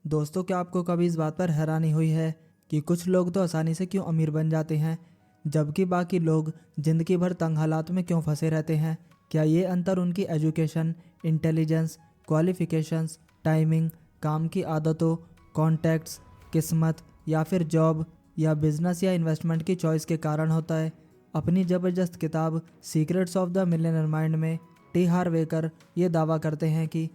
दोस्तों, क्या आपको कभी इस बात पर हैरानी हुई है कि कुछ लोग तो आसानी से क्यों अमीर बन जाते हैं, जबकि बाकी लोग ज़िंदगी भर तंग हालात में क्यों फंसे रहते हैं? क्या ये अंतर उनकी एजुकेशन, इंटेलिजेंस, क्वालिफिकेशंस, टाइमिंग, काम की आदतों, कॉन्टैक्ट्स, किस्मत या फिर जॉब या बिजनेस या इन्वेस्टमेंट की चॉइस के कारण होता है? अपनी ज़बरदस्त किताब secrets of the millionaire mind में टी हार्वेकर ये दावा करते हैं कि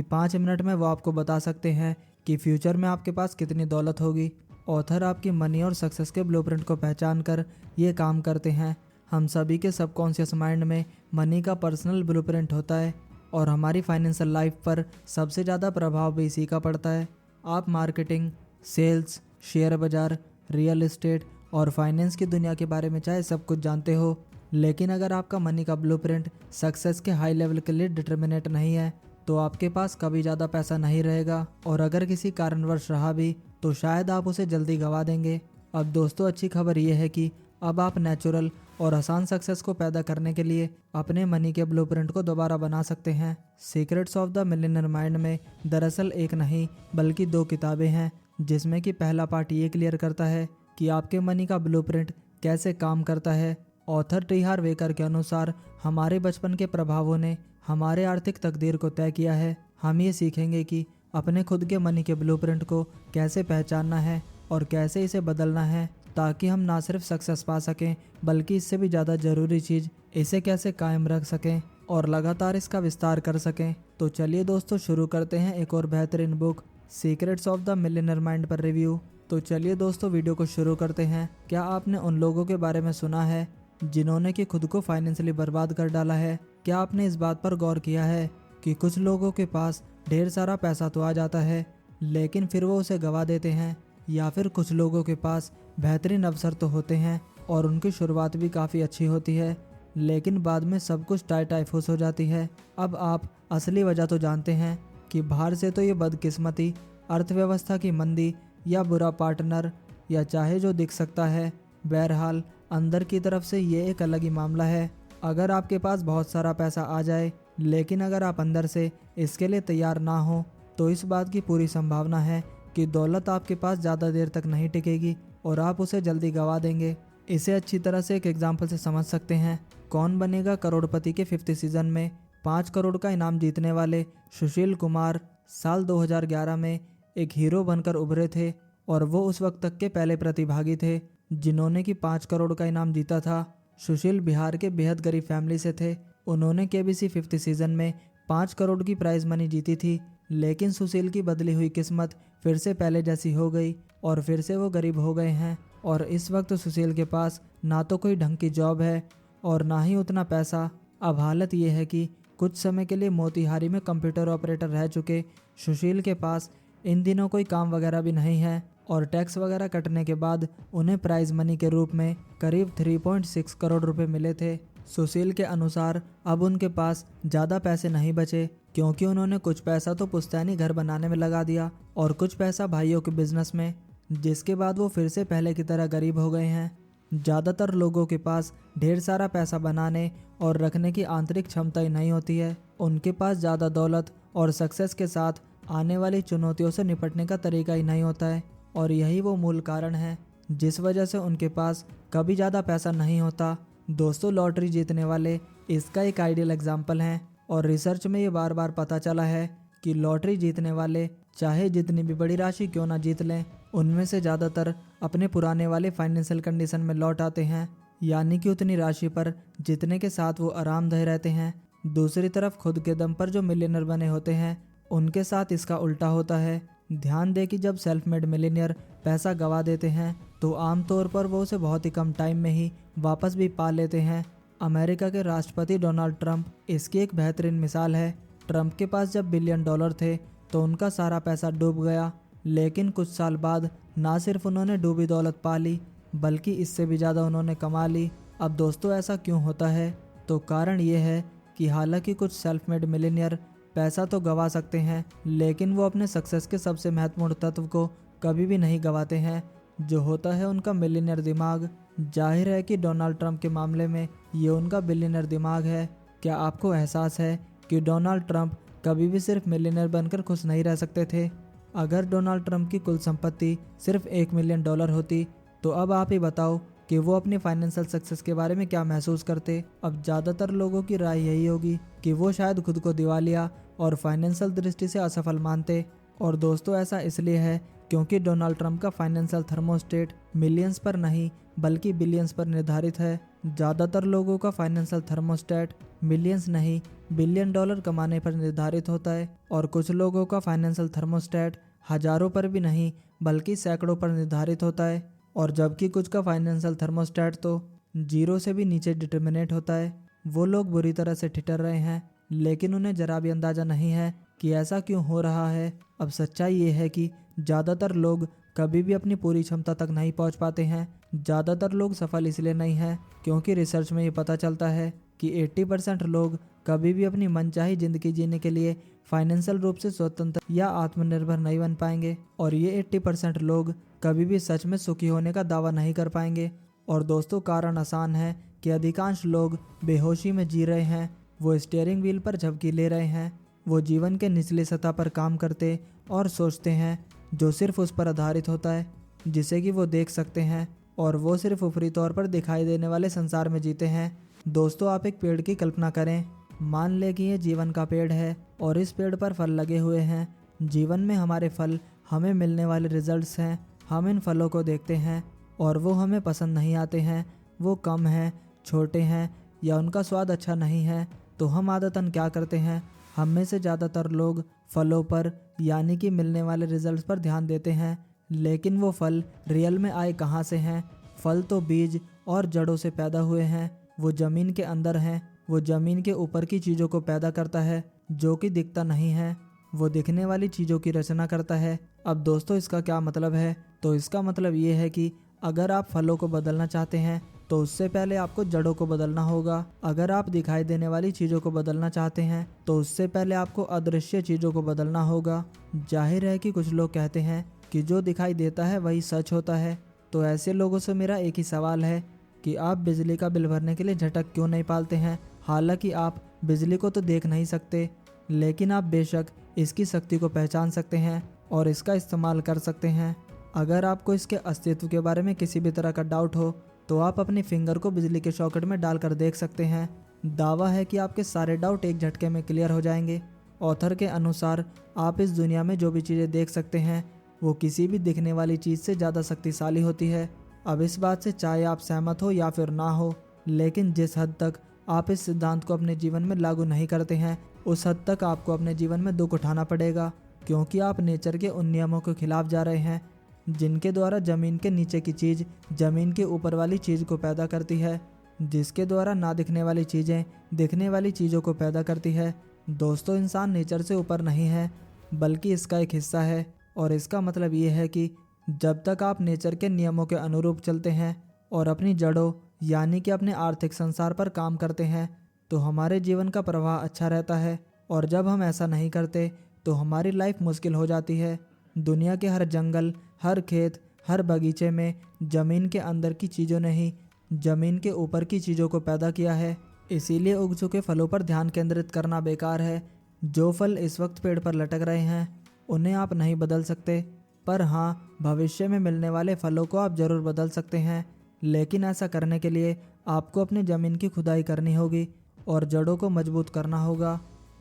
5 मिनट में वो आपको बता सकते हैं कि फ्यूचर में आपके पास कितनी दौलत होगी। ऑथर आपकी मनी और सक्सेस के ब्लूप्रिंट को पहचान कर ये काम करते हैं। हम सभी के सबकॉन्शियस माइंड में मनी का पर्सनल ब्लूप्रिंट होता है और हमारी फाइनेंशियल लाइफ पर सबसे ज़्यादा प्रभाव भी इसी का पड़ता है। आप मार्केटिंग, सेल्स, शेयर बाजार, रियल एस्टेट और फाइनेंस की दुनिया के बारे में चाहे सब कुछ जानते हो, लेकिन अगर आपका मनी का ब्लूप्रिंट सक्सेस के हाई लेवल के लिए डिटर्मिनेट नहीं है तो आपके पास कभी ज़्यादा पैसा नहीं रहेगा, और अगर किसी कारणवश रहा भी तो शायद आप उसे जल्दी गंवा देंगे। अब दोस्तों, अच्छी खबर यह है कि अब आप नेचुरल और आसान सक्सेस को पैदा करने के लिए अपने मनी के ब्लूप्रिंट को दोबारा बना सकते हैं। Secrets of the millionaire mind में दरअसल एक नहीं बल्कि 2 किताबें हैं, जिसमें कि पहला पार्ट ये क्लियर करता है कि आपके मनी का ब्लूप्रिंट कैसे काम करता है। ऑथर टी हार्वेकर के अनुसार हमारे बचपन के प्रभावों ने हमारे आर्थिक तकदीर को तय किया है। हम ये सीखेंगे कि अपने खुद के मनी के ब्लूप्रिंट को कैसे पहचानना है और कैसे इसे बदलना है, ताकि हम ना सिर्फ सक्सेस पा सकें बल्कि इससे भी ज़्यादा ज़रूरी चीज़ इसे कैसे कायम रख सकें और लगातार इसका विस्तार कर सकें। तो चलिए दोस्तों, शुरू करते हैं एक और बेहतरीन book secrets of the millionaire mind पर रिव्यू। तो चलिए दोस्तों, वीडियो को शुरू करते हैं। क्या आपने उन लोगों के बारे में सुना है जिन्होंने कि खुद को फाइनेंशियली बर्बाद कर डाला है? क्या आपने इस बात पर गौर किया है कि कुछ लोगों के पास ढेर सारा पैसा तो आ जाता है लेकिन फिर वो उसे गंवा देते हैं? या फिर कुछ लोगों के पास बेहतरीन अवसर तो होते हैं और उनकी शुरुआत भी काफ़ी अच्छी होती है, लेकिन बाद में सब कुछ टाइफूस हो जाती है। अब आप असली वजह तो जानते हैं कि बाहर से तो ये बदकिस्मती, अर्थव्यवस्था की मंदी या बुरा पार्टनर या चाहे जो दिख सकता है, बहरहाल अंदर की तरफ से ये एक अलग ही मामला है। अगर आपके पास बहुत सारा पैसा आ जाए लेकिन अगर आप अंदर से इसके लिए तैयार ना हो तो इस बात की पूरी संभावना है कि दौलत आपके पास ज़्यादा देर तक नहीं टिकेगी और आप उसे जल्दी गंवा देंगे। इसे अच्छी तरह से एक एग्जाम्पल से समझ सकते हैं। कौन बनेगा करोड़पति के 5th सीजन में 5 करोड़ का इनाम जीतने वाले सुशील कुमार साल 2011 में एक हीरो बनकर उभरे थे और वो उस वक्त तक के पहले प्रतिभागी थे जिन्होंने कि 5 करोड़ का इनाम जीता था। सुशील बिहार के बेहद गरीब फैमिली से थे। उन्होंने केबीसी 5th सीजन में 5 करोड़ की प्राइज मनी जीती थी, लेकिन सुशील की बदली हुई किस्मत फिर से पहले जैसी हो गई और फिर से वो गरीब हो गए हैं। और इस वक्त सुशील के पास ना तो कोई ढंग की जॉब है और ना ही उतना पैसा। अब हालत ये है कि कुछ समय के लिए मोतिहारी में कंप्यूटर ऑपरेटर रह चुके सुशील के पास इन दिनों कोई काम वगैरह भी नहीं है और टैक्स वगैरह कटने के बाद उन्हें प्राइज मनी के रूप में करीब 3.6 करोड़ रुपए मिले थे। सुशील के अनुसार अब उनके पास ज़्यादा पैसे नहीं बचे, क्योंकि उन्होंने कुछ पैसा तो पुश्तैनी घर बनाने में लगा दिया और कुछ पैसा भाइयों के बिजनेस में, जिसके बाद वो फिर से पहले की तरह गरीब हो गए हैं। ज़्यादातर लोगों के पास ढेर सारा पैसा बनाने और रखने की आंतरिक क्षमता ही नहीं होती है। उनके पास ज़्यादा दौलत और सक्सेस के साथ आने वाली चुनौतियों से निपटने का तरीका ही नहीं होता है, और यही वो मूल कारण है जिस वजह से उनके पास कभी ज़्यादा पैसा नहीं होता। दोस्तों, लॉटरी जीतने वाले इसका एक आइडियल एग्जाम्पल हैं, और रिसर्च में ये बार बार पता चला है कि लॉटरी जीतने वाले चाहे जितनी भी बड़ी राशि क्यों ना जीत लें, उनमें से ज़्यादातर अपने पुराने वाले फाइनेंशियल कंडीशन में लौट आते हैं, यानी कि उतनी राशि पर जितने के साथ वो आरामदेह रहते हैं। दूसरी तरफ खुद के दम पर जो मिलियनर बने होते हैं उनके साथ इसका उल्टा होता है। ध्यान दें कि जब सेल्फ मेड मिलियनियर पैसा गंवा देते हैं तो आमतौर पर वो उसे बहुत ही कम टाइम में ही वापस भी पा लेते हैं। अमेरिका के राष्ट्रपति डोनाल्ड ट्रंप इसकी एक बेहतरीन मिसाल है। ट्रंप के पास जब $1 बिलियन थे तो उनका सारा पैसा डूब गया, लेकिन कुछ साल बाद ना सिर्फ उन्होंने डूबी दौलत पा ली बल्कि इससे भी ज़्यादा उन्होंने कमा ली। अब दोस्तों, ऐसा क्यों होता है? तो कारण ये है कि हालांकि कुछ सेल्फ मेड मिलियनियर पैसा तो गंवा सकते हैं, लेकिन वो अपने सक्सेस के सबसे महत्वपूर्ण तत्व को कभी भी नहीं गंवाते हैं, जो होता है उनका मिलियनियर दिमाग। जाहिर है कि डोनाल्ड ट्रंप के मामले में ये उनका बिलियनियर दिमाग है। क्या आपको एहसास है कि डोनाल्ड ट्रंप कभी भी सिर्फ मिलियनियर बनकर खुश नहीं रह सकते थे? अगर डोनाल्ड ट्रंप की कुल संपत्ति सिर्फ $1 मिलियन होती तो अब आप ही बताओ कि वो अपनी फाइनेंशियल सक्सेस के बारे में क्या महसूस करते। अब ज़्यादातर लोगों की राय यही होगी कि वो शायद खुद को दिवालिया और फाइनेंशियल दृष्टि से असफल मानते। और दोस्तों, ऐसा इसलिए है क्योंकि डोनाल्ड ट्रंप का फाइनेंशियल थर्मोस्टेट मिलियंस पर नहीं बल्कि बिलियंस पर निर्धारित है। ज़्यादातर लोगों का फाइनेंशियल थर्मोस्टेट मिलियंस नहीं $1 बिलियन कमाने पर निर्धारित होता है, और कुछ लोगों का फाइनेंशियल थर्मोस्टेट हजारों पर भी नहीं बल्कि सैकड़ों पर निर्धारित होता है। और जबकि कुछ का फाइनेंशियल थर्मोस्टेट तो 0 से भी नीचे डिटर्मिनेट होता है। वो लोग बुरी तरह से ठिठर रहे हैं, लेकिन उन्हें जरा भी अंदाजा नहीं है कि ऐसा क्यों हो रहा है। अब सच्चाई ये है कि ज़्यादातर लोग कभी भी अपनी पूरी क्षमता तक नहीं पहुंच पाते हैं। ज़्यादातर लोग सफल इसलिए नहीं हैं क्योंकि रिसर्च में ये पता चलता है कि 80% लोग कभी भी अपनी मनचाही ज़िंदगी जीने के लिए फाइनेंशियल रूप से स्वतंत्र या आत्मनिर्भर नहीं बन पाएंगे। और ये 80% लोग कभी भी सच में सुखी होने का दावा नहीं कर पाएंगे। और दोस्तों, कारण आसान है कि अधिकांश लोग बेहोशी में जी रहे हैं। वो स्टीयरिंग व्हील पर झपकी ले रहे हैं। वो जीवन के निचली सतह पर काम करते और सोचते हैं जो सिर्फ उस पर आधारित होता है जिसे कि वो देख सकते हैं, और वो सिर्फ ऊपरी तौर पर दिखाई देने वाले संसार में जीते हैं। दोस्तों, आप एक पेड़ की कल्पना करें। मान लें कि ये जीवन का पेड़ है और इस पेड़ पर फल लगे हुए हैं। जीवन में हमारे फल हमें मिलने वाले रिजल्ट्स हैं। हम इन फलों को देखते हैं और वो हमें पसंद नहीं आते हैं। वो कम हैं, छोटे हैं या उनका स्वाद अच्छा नहीं है। तो हम आदतन क्या करते हैं? हम में से ज़्यादातर लोग फलों पर यानी कि मिलने वाले रिजल्ट्स पर ध्यान देते हैं। लेकिन वो फल रियल में आए कहाँ से हैं? फल तो बीज और जड़ों से पैदा हुए हैं। वो ज़मीन के अंदर हैं। वो ज़मीन के ऊपर की चीज़ों को पैदा करता है जो कि दिखता नहीं है। वो दिखने वाली चीज़ों की रचना करता है। अब दोस्तों, इसका क्या मतलब है? तो इसका मतलब ये है कि अगर आप फलों को बदलना चाहते हैं तो उससे पहले आपको जड़ों को बदलना होगा। अगर आप दिखाई देने वाली चीज़ों को बदलना चाहते हैं तो उससे पहले आपको अदृश्य चीज़ों को बदलना होगा। जाहिर है कि कुछ लोग कहते हैं कि जो दिखाई देता है वही सच होता है। तो ऐसे लोगों से मेरा एक ही सवाल है कि आप बिजली का बिल भरने के लिए झटक क्यों नहीं पालते हैं? हालांकि आप बिजली को तो देख नहीं सकते, लेकिन आप बेशक इसकी शक्ति को पहचान सकते हैं और इसका इस्तेमाल कर सकते हैं। अगर आपको इसके अस्तित्व के बारे में किसी भी तरह का डाउट हो तो आप अपनी फिंगर को बिजली के सॉकेट में डालकर देख सकते हैं। दावा है कि आपके सारे डाउट एक झटके में क्लियर हो जाएंगे। ऑथर के अनुसार आप इस दुनिया में जो भी चीज़ें देख सकते हैं वो किसी भी दिखने वाली चीज़ से ज़्यादा शक्तिशाली होती है। अब इस बात से चाहे आप सहमत हो या फिर ना हो, लेकिन जिस हद तक आप इस सिद्धांत को अपने जीवन में लागू नहीं करते हैं उस हद तक आपको अपने जीवन में दुख उठाना पड़ेगा, क्योंकि आप नेचर के उन नियमों के खिलाफ जा रहे हैं जिनके द्वारा ज़मीन के नीचे की चीज़ ज़मीन के ऊपर वाली चीज़ को पैदा करती है, जिसके द्वारा ना दिखने वाली चीज़ें दिखने वाली चीज़ों को पैदा करती है। दोस्तों, इंसान नेचर से ऊपर नहीं है बल्कि इसका एक हिस्सा है। और इसका मतलब ये है कि जब तक आप नेचर के नियमों के अनुरूप चलते हैं और अपनी जड़ों यानी कि अपने आर्थिक संसार पर काम करते हैं तो हमारे जीवन का प्रवाह अच्छा रहता है। और जब हम ऐसा नहीं करते तो हमारी लाइफ मुश्किल हो जाती है। दुनिया के हर जंगल, हर खेत, हर बगीचे में ज़मीन के अंदर की चीज़ों ने ही ज़मीन के ऊपर की चीज़ों को पैदा किया है। इसीलिए उग चुके फलों पर ध्यान केंद्रित करना बेकार है। जो फल इस वक्त पेड़ पर लटक रहे हैं उन्हें आप नहीं बदल सकते, पर हाँ, भविष्य में मिलने वाले फलों को आप ज़रूर बदल सकते हैं। लेकिन ऐसा करने के लिए आपको अपनी ज़मीन की खुदाई करनी होगी और जड़ों को मजबूत करना होगा।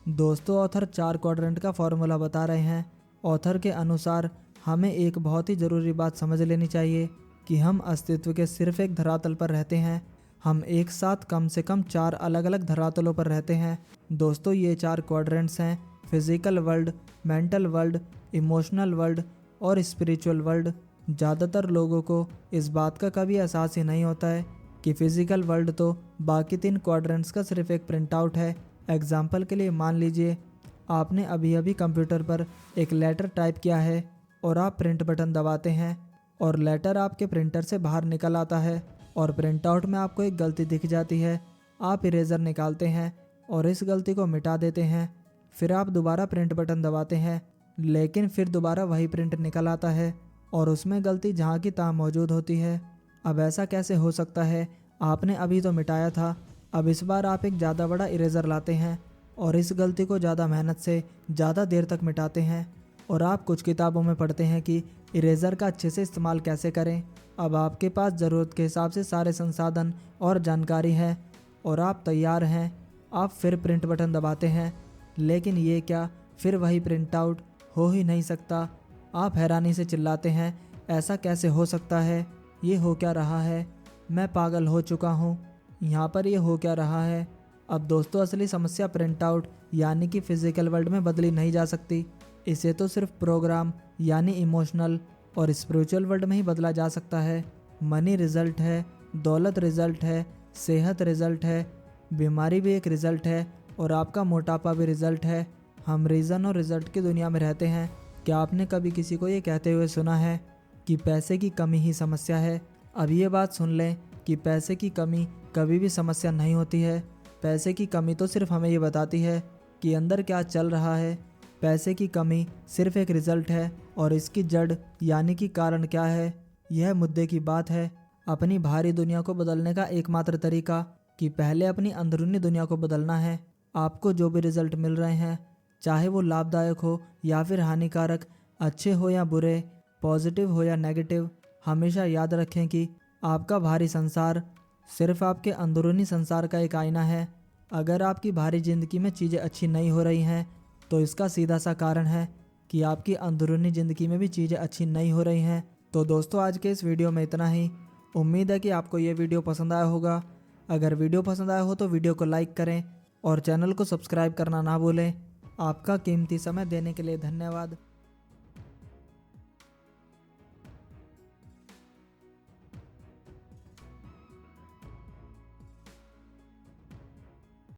दोस्तों, ऑथर 4 क्वाड्रेंट का फॉर्मूला बता रहे हैं। ऑथर के अनुसार हमें एक बहुत ही ज़रूरी बात समझ लेनी चाहिए कि हम अस्तित्व के सिर्फ एक धरातल पर रहते हैं। हम एक साथ कम से कम 4 अलग अलग धरातलों पर रहते हैं। दोस्तों, ये 4 क्वाड्रेंट्स हैं: physical world, mental world, emotional world और स्पिरिचुअल वर्ल्ड। ज़्यादातर लोगों को इस बात का कभी एहसास ही नहीं होता है कि फिजिकल वर्ल्ड तो बाकी 3 क्वाड्रेंट्स का सिर्फ एक प्रिंट आउट है। एग्जाम्पल के लिए मान लीजिए आपने अभी अभी कंप्यूटर पर एक लेटर टाइप किया है और आप प्रिंट बटन दबाते हैं और लेटर आपके प्रिंटर से बाहर निकल आता है और प्रिंट आउट में आपको एक गलती दिख जाती है। आप इरेज़र निकालते हैं और इस गलती को मिटा देते हैं। फिर आप दोबारा प्रिंट बटन दबाते हैं, लेकिन फिर दोबारा वही प्रिंट निकल आता है और उसमें गलती जहाँ की तहाँ मौजूद होती है। अब ऐसा कैसे हो सकता है? आपने अभी तो मिटाया था, अब इस बार आप एक ज़्यादा बड़ा इरेज़र लाते हैं और इस गलती को ज़्यादा मेहनत से ज़्यादा देर तक मिटाते हैं और आप कुछ किताबों में पढ़ते हैं कि इरेज़र का अच्छे से इस्तेमाल कैसे करें। अब आपके पास ज़रूरत के हिसाब से सारे संसाधन और जानकारी है और आप तैयार हैं। आप फिर प्रिंट बटन दबाते हैं, लेकिन ये क्या, फिर वही प्रिंट आउट हो ही नहीं सकता। आप हैरानी से चिल्लाते हैं, ऐसा कैसे हो सकता है? ये हो क्या रहा है? मैं पागल हो चुका हूँ। यहाँ पर ये हो क्या रहा है? अब दोस्तों, असली समस्या प्रिंट आउट यानी कि फिजिकल वर्ल्ड में बदली नहीं जा सकती। इसे तो सिर्फ प्रोग्राम यानी इमोशनल और स्पिरिचुअल वर्ल्ड में ही बदला जा सकता है। मनी रिजल्ट है, दौलत रिजल्ट है, सेहत रिजल्ट है, बीमारी भी एक रिजल्ट है और आपका मोटापा भी रिजल्ट है। हम रीज़न और रिजल्ट की दुनिया में रहते हैं। क्या आपने कभी किसी को ये कहते हुए सुना है कि पैसे की कमी ही समस्या है? अब ये बात सुन लें कि पैसे की कमी कभी भी समस्या नहीं होती है। पैसे की कमी तो सिर्फ हमें ये बताती है कि अंदर क्या चल रहा है। पैसे की कमी सिर्फ एक रिजल्ट है और इसकी जड़ यानी कि कारण क्या है, यह मुद्दे की बात है। अपनी बाहरी दुनिया को बदलने का एकमात्र तरीका कि पहले अपनी अंदरूनी दुनिया को बदलना है। आपको जो भी रिजल्ट मिल रहे हैं, चाहे वो लाभदायक हो या फिर हानिकारक, अच्छे हो या बुरे, पॉजिटिव हो या नेगेटिव, हमेशा याद रखें कि आपका बाहरी संसार सिर्फ आपके अंदरूनी संसार का एक आईना है। अगर आपकी बाहरी ज़िंदगी में चीज़ें अच्छी नहीं हो रही हैं, तो इसका सीधा सा कारण है कि आपकी अंदरूनी ज़िंदगी में भी चीज़ें अच्छी नहीं हो रही हैं। तो दोस्तों, आज के इस वीडियो में इतना ही। उम्मीद है कि आपको ये वीडियो पसंद आया होगा। अगर वीडियो पसंद आया हो तो वीडियो को लाइक करें और चैनल को सब्सक्राइब करना ना भूलें। आपका कीमती समय देने के लिए धन्यवाद।